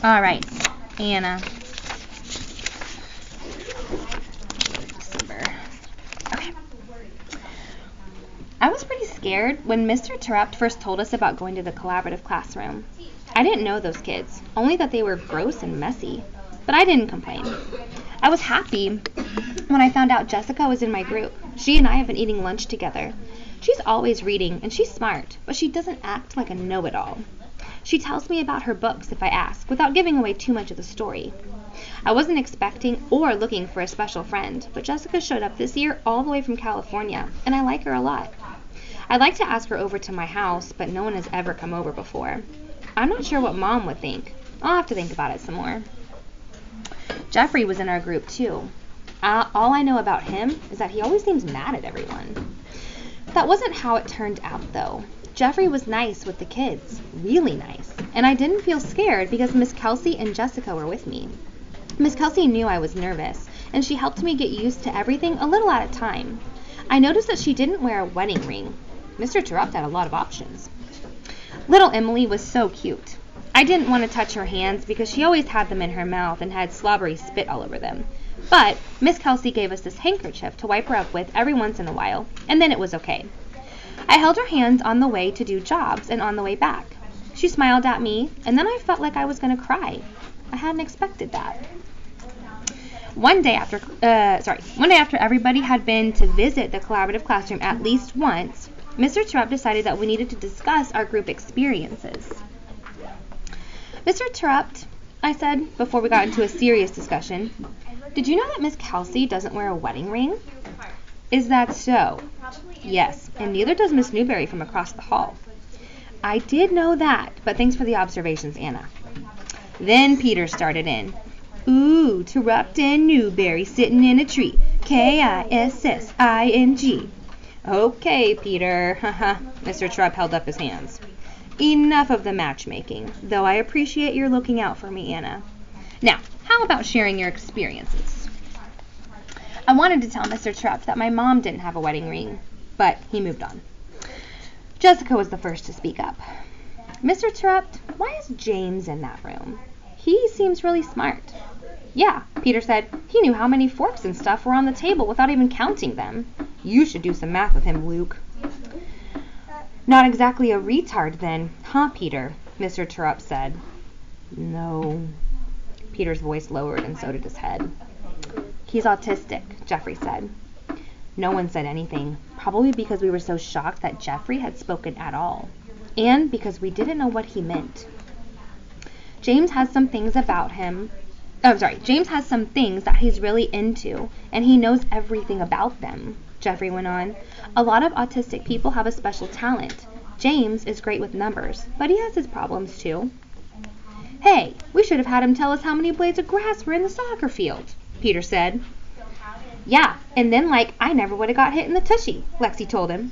All right, Anna. December. Okay. I was pretty scared when Mr. Terupt first told us about going to the collaborative classroom. I didn't know those kids, only that they were gross and messy. But I didn't complain. I was happy when I found out Jessica was in my group. She and I have been eating lunch together. She's always reading, and she's smart, but she doesn't act like a know-it-all. She tells me about her books if I ask, without giving away too much of the story. I wasn't expecting or looking for a special friend, but Jessica showed up this year all the way from California, and I like her a lot. I'd like to ask her over to my house, but no one has ever come over before. I'm not sure what Mom would think. I'll have to think about it some more. Jeffrey was in our group too. All I know about him is that he always seems mad at everyone. That wasn't how it turned out though. Jeffrey was nice with the kids, really nice, and I didn't feel scared because Miss Kelsey and Jessica were with me. Miss Kelsey knew I was nervous, and she helped me get used to everything a little at a time. I noticed that she didn't wear a wedding ring. Mr. Terupt had a lot of options. Little Emily was so cute. I didn't want to touch her hands because she always had them in her mouth and had slobbery spit all over them. But Miss Kelsey gave us this handkerchief to wipe her up with every once in a while, and then it was okay. I held her hands on the way to do jobs and on the way back. She smiled at me, and then I felt like I was going to cry. I hadn't expected that. One day after everybody had been to visit the collaborative classroom at least once, Mr. Terupt decided that we needed to discuss our group experiences. Mr. Terupt, I said, before we got into a serious discussion, did you know that Miss Kelsey doesn't wear a wedding ring? Is that so? Yes, and neither does Miss Newberry from across the hall. I did know that, but thanks for the observations, Anna. Then Peter started in. Ooh, Terupt and Newberry sitting in a tree. K-I-S-S-I-N-G. Okay, Peter. Haha. Mr. Terupt held up his hands. Enough of the matchmaking, though I appreciate your looking out for me, Anna. Now, how about sharing your experiences? I wanted to tell Mr. Terupt that my mom didn't have a wedding ring, but he moved on. Jessica was the first to speak up. Mr. Terupt, why is James in that room? He seems really smart. Yeah, Peter said, he knew how many forks and stuff were on the table without even counting them. You should do some math with him, Luke. Not exactly a retard then, huh, Peter? Mr. Terupt said. No. Peter's voice lowered and so did his head. He's autistic, Jeffrey said. No one said anything, probably because we were so shocked that Jeffrey had spoken at all, and because we didn't know what he meant. James has some things that he's really into, and he knows everything about them, Jeffrey went on. A lot of autistic people have a special talent. James is great with numbers, but he has his problems too. Hey, we should have had him tell us how many blades of grass were in the soccer field, Peter said. Yeah, and then I never would have got hit in the tushy, Lexi told him.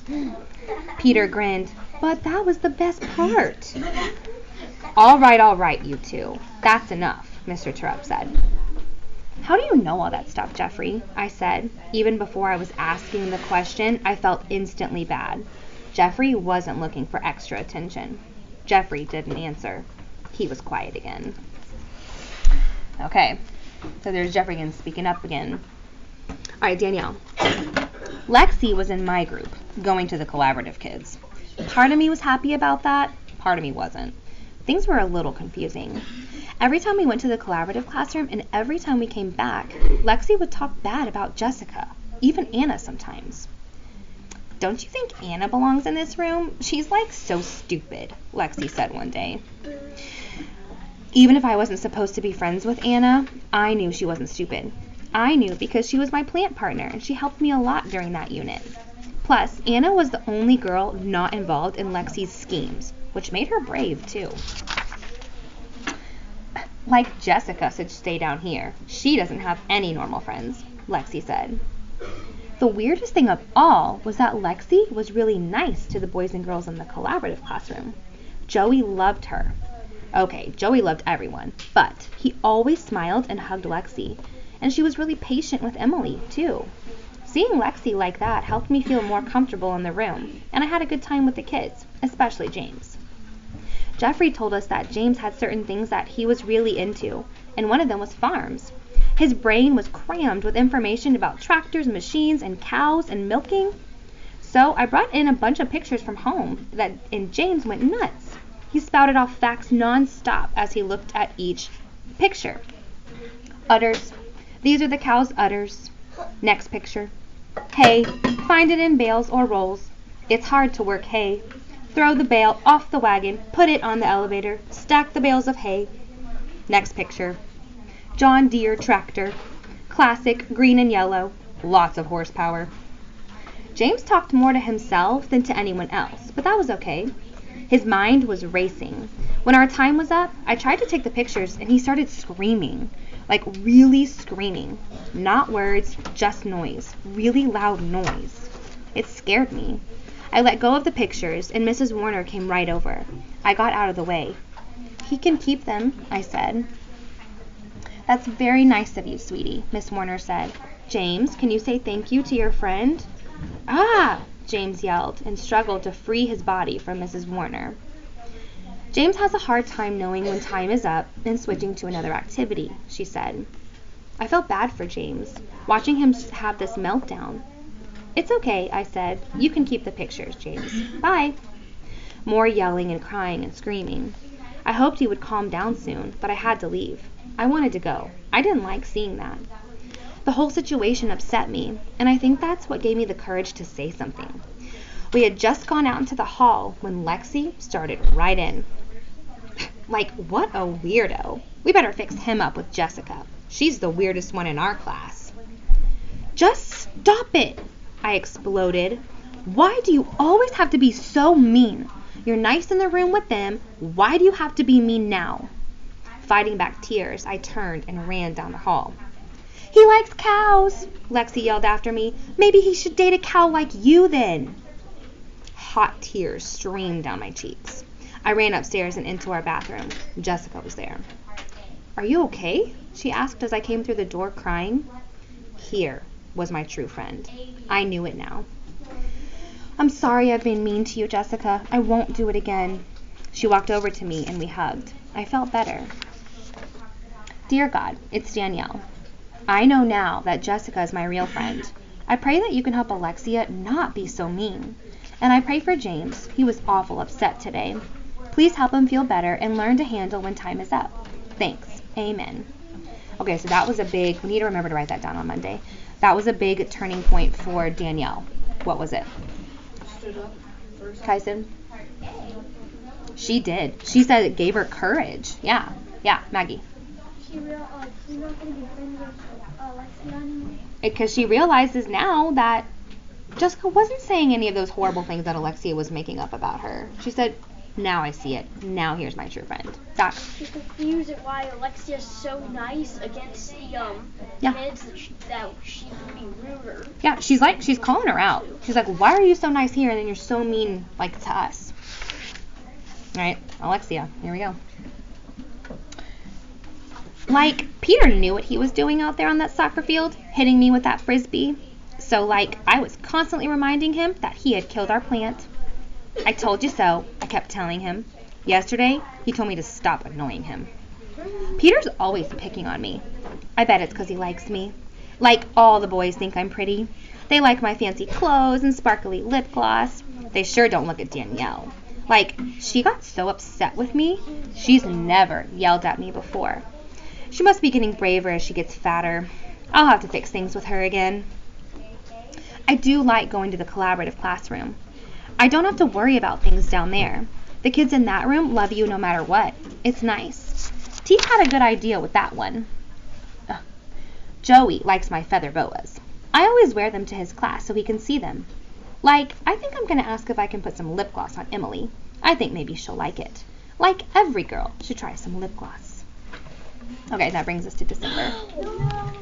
Peter grinned, but that was the best part. All right, you two. That's enough, Mr. Terupt said. How do you know all that stuff, Jeffrey? I said. Even before I was asking the question, I felt instantly bad. Jeffrey wasn't looking for extra attention. Jeffrey didn't answer. He was quiet again. Okay, so there's Jeffrey again speaking up again. All right, Danielle. Lexi was in my group, going to the collaborative kids. Part of me was happy about that, part of me wasn't. Things were a little confusing. Every time we went to the collaborative classroom and every time we came back, Lexi would talk bad about Jessica, even Anna sometimes. Don't you think Anna belongs in this room? She's so stupid, Lexi said one day. Even if I wasn't supposed to be friends with Anna, I knew she wasn't stupid. I knew because she was my plant partner and she helped me a lot during that unit. Plus, Anna was the only girl not involved in Lexi's schemes, which made her brave too. Jessica should stay down here. She doesn't have any normal friends, Lexi said. The weirdest thing of all was that Lexi was really nice to the boys and girls in the collaborative classroom. Joey loved her. Okay, Joey loved everyone, but he always smiled and hugged Lexi, and she was really patient with Emily, too. Seeing Lexi like that helped me feel more comfortable in the room, and I had a good time with the kids, especially James. Jeffrey told us that James had certain things that he was really into, and one of them was farms. His brain was crammed with information about tractors, machines, and cows and milking. So I brought in a bunch of pictures from home, and James went nuts. He spouted off facts non-stop as he looked at each picture. Udders. These are the cow's udders. Next picture. Hay. Find it in bales or rolls. It's hard to work hay. Throw the bale off the wagon, put it on the elevator, stack the bales of hay. Next picture. John Deere tractor. Classic, green and yellow. Lots of horsepower. James talked more to himself than to anyone else, but that was okay. His mind was racing. When our time was up, I tried to take the pictures and he started screaming. Like really screaming. Not words, just noise. Really loud noise. It scared me. I let go of the pictures and Mrs. Warner came right over. I got out of the way. He can keep them, I said. That's very nice of you, sweetie, Miss Warner said. James, can you say thank you to your friend? Ah! James yelled and struggled to free his body from Mrs. Warner. James has a hard time knowing when time is up and switching to another activity, she said. I felt bad for James, watching him have this meltdown. It's okay, I said. You can keep the pictures, James. Bye. More yelling and crying and screaming. I hoped he would calm down soon, but I had to leave. I wanted to go. I didn't like seeing that. The whole situation upset me, and I think that's what gave me the courage to say something. We had just gone out into the hall when Lexi started right in. Like, what a weirdo. We better fix him up with Jessica. She's the weirdest one in our class. Just stop it, I exploded. Why do you always have to be so mean? You're nice in the room with them. Why do you have to be mean now? Fighting back tears, I turned and ran down the hall. He likes cows, Lexi yelled after me. Maybe he should date a cow like you then. Hot tears streamed down my cheeks. I ran upstairs and into our bathroom. Jessica was there. Are you okay? She asked as I came through the door crying. Here was my true friend. I knew it now. I'm sorry I've been mean to you, Jessica. I won't do it again. She walked over to me and we hugged. I felt better. Dear God, it's Danielle. I know now that Jessica is my real friend. I pray that you can help Alexia not be so mean. And I pray for James. He was awful upset today. Please help him feel better and learn to handle when time is up. Thanks. Amen. Okay, so that was a big, we need to remember to write that down on Monday. That was a big turning point for Danielle. What was it? Stood up first. Kyson? She did. She said it gave her courage. Yeah, Maggie. She's not going to be friends with Alexia anymore. Because she realizes now that Jessica wasn't saying any of those horrible things that Alexia was making up about her. She said, now I see it. Now here's my true friend. That. She's confused at why Alexia's so nice against the kids that she would be ruder. Yeah, she's calling her out. She's like, why are you so nice here and then you're so mean like to us? All right, Alexia, here we go. Like, Peter knew what he was doing out there on that soccer field, hitting me with that frisbee. So, I was constantly reminding him that he had killed our plant. I told you so, I kept telling him. Yesterday, he told me to stop annoying him. Peter's always picking on me. I bet it's because he likes me. Like all the boys think I'm pretty. They like my fancy clothes and sparkly lip gloss. They sure don't look at Danielle. She got so upset with me, she's never yelled at me before. She must be getting braver as she gets fatter. I'll have to fix things with her again. I do like going to the collaborative classroom. I don't have to worry about things down there. The kids in that room love you no matter what. It's nice. T had a good idea with that one. Joey likes my feather boas. I always wear them to his class so he can see them. I think I'm going to ask if I can put some lip gloss on Emily. I think maybe she'll like it. Every girl should try some lip gloss. Okay, that brings us to December.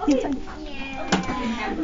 Okay. Yeah.